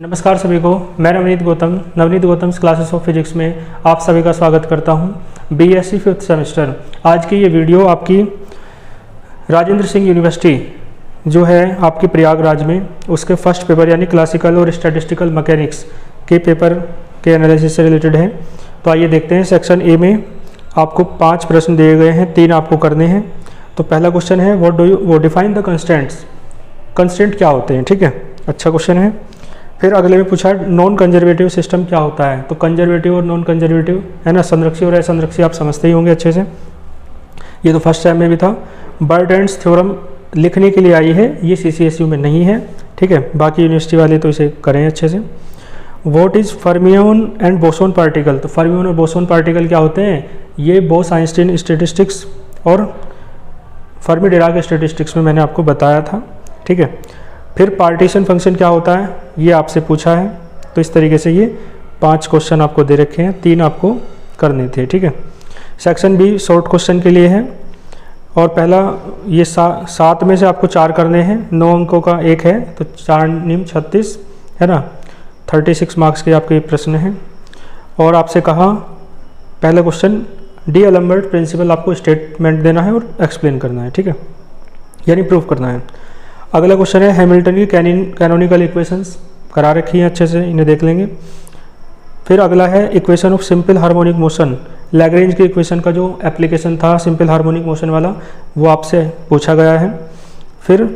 नमस्कार सभी को, मैं Navneet Gautam classes of physics में आप सभी का स्वागत करता हूं। BSc 5th semester. आज की ये वीडियो आपकी राजेंद्र सिंह यूनिवर्सिटी जो है आपकी प्रयागराज में, उसके फर्स्ट पेपर यानी क्लासिकल और स्टैटिस्टिकल मैकेनिक्स के पेपर के एनालिसिस से रिलेटेड है। तो आइए देखते हैं। सेक्शन ए में आपको 5 प्रश्न दिए गए हैं, 3 आपको करने हैं। तो पहला क्वेश्चन है वो डिफाइन द कंस्टेंट्स। कंस्टेंट क्या होते हैं, ठीक है, अच्छा क्वेश्चन है। फिर अगले में पूछा नॉन कंजर्वेटिव सिस्टम क्या होता है। तो कंजर्वेटिव और नॉन कंजर्वेटिव है ना, संरक्षी और असंरक्षी आप समझते ही होंगे अच्छे से, ये तो फर्स्ट टाइम में भी था। बर्टन्स थ्योरम लिखने के लिए आई है, ये CCSU में नहीं है, ठीक है, बाकी यूनिवर्सिटी वाले तो इसे करें अच्छे से। What is fermion and boson particle. तो फर्मियन और बोसोन पार्टिकल क्या होते हैं, ये बोस-आइंस्टीन स्टैटिस्टिक्स और फर्मी-डिराक स्टैटिस्टिक्स में मैंने आपको बताया था, ठीक है। फिर पार्टीशन फंक्शन क्या होता है, ये आपसे पूछा है। तो इस तरीके से ये 5 क्वेश्चन आपको दे रखे हैं, 3 आपको करने थे, ठीक है। सेक्शन बी शॉर्ट क्वेश्चन के लिए है, और पहला ये 7 में से आपको 4 करने हैं। 9 अंकों का एक है, तो 4 निम 36 है ना, 36 मार्क्स के आपके प्रश्न हैं। और आपसे कहा पहला क्वेश्चन डी एलम्बर्ट प्रिंसिपल आपको स्टेटमेंट देना है और एक्सप्लेन करना है, ठीक है, यानी प्रूफ करना है। अगला क्वेश्चन है हैमिल्टन की कैनोनिकल इक्वेशंस करा रखी है, अच्छे से इन्हें देख लेंगे। फिर अगला है equation of simple harmonic motion. Lagrange की इक्वेशन का जो एप्लीकेशन था सिंपल हार्मोनिक मोशन वाला, वो आपसे पूछा गया है। फिर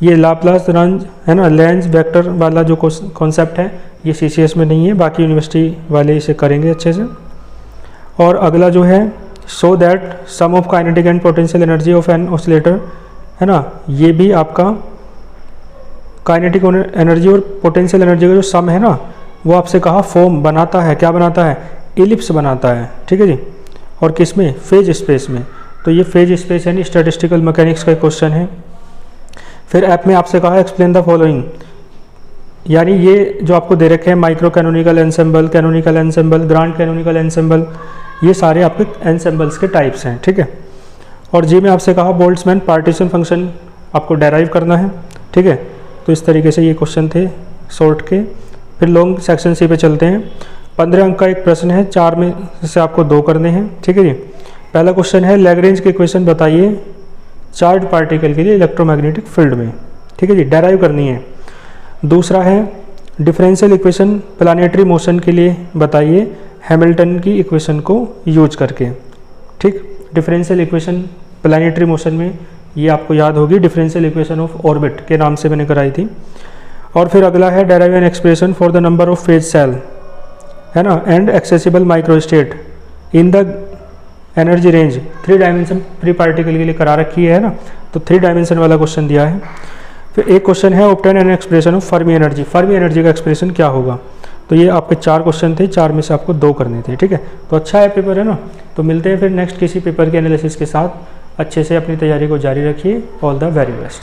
ये लाप्लास रेंज है ना, लेंज वेक्टर वाला जो कॉन्सेप्ट है, ये CCS में नहीं है, बाकी यूनिवर्सिटी वाले इसे करेंगे अच्छे से। और अगला जो है so that sum of kinetic and potential energy of an oscillator है ना, ये भी आपका काइनेटिक एनर्जी और पोटेंशियल एनर्जी का जो सम है ना, वो आपसे कहा फॉर्म बनाता है, क्या बनाता है, इलिप्स बनाता है, ठीक है जी। और किस में, फेज स्पेस में। तो ये फेज स्पेस यानी स्टैटिस्टिकल मैकेनिक्स का क्वेश्चन है। फिर ऐप में आपसे कहा एक्सप्लेन द फॉलोइंग, यानी ये जो आपको दे रखे हैं micro canonical ensemble, canonical ensemble, grand canonical ensemble, ये सारे आपके एनसेम्बल्स के टाइप्स हैं, ठीक है। और जी में आपसे कहा बोल्ट्जमैन पार्टीशन फंक्शन आपको डेराइव करना है, ठीक है। तो इस तरीके से ये क्वेश्चन थे शॉर्ट के। फिर लॉन्ग सेक्शन सी पे चलते हैं। 15 अंक का एक प्रश्न है, 4 में से आपको 2 करने हैं, ठीक है जी। पहला क्वेश्चन है लैग्रेंज की इक्वेशन बताइए चार्ज पार्टिकल के लिए इलेक्ट्रोमैग्नेटिक फील्ड में, ठीक है जी, डेराइव करनी है। दूसरा है डिफरेंशियल इक्वेशन प्लानेटरी मोशन के लिए बताइए हैमिल्टन की इक्वेशन को यूज करके, ठीक। डिफरेंशियल इक्वेशन प्लानेटरी मोशन में ये आपको याद होगी, डिफरेंशियल इक्वेशन ऑफ ऑर्बिट के नाम से मैंने कराई थी। और फिर अगला है derive an expression for the number of phase cell है ना and accessible microstate in the energy range 3 dimension free particle के लिए करा रखी है ना, तो 3 डायमेंशन वाला क्वेश्चन दिया है। फिर एक क्वेश्चन है obtain an expression of Fermi energy. Fermi energy का एक्सप्रेशन क्या होगा। तो ये आपके 4 क्वेश्चन थे, 4 में से आपको 2 करने थे, ठीक है। तो अच्छा है पेपर, है ना। तो मिलते हैं फिर नेक्स्ट किसी पेपर के एनालिसिस के साथ। अच्छे से अपनी तैयारी को जारी रखिए। All the very best.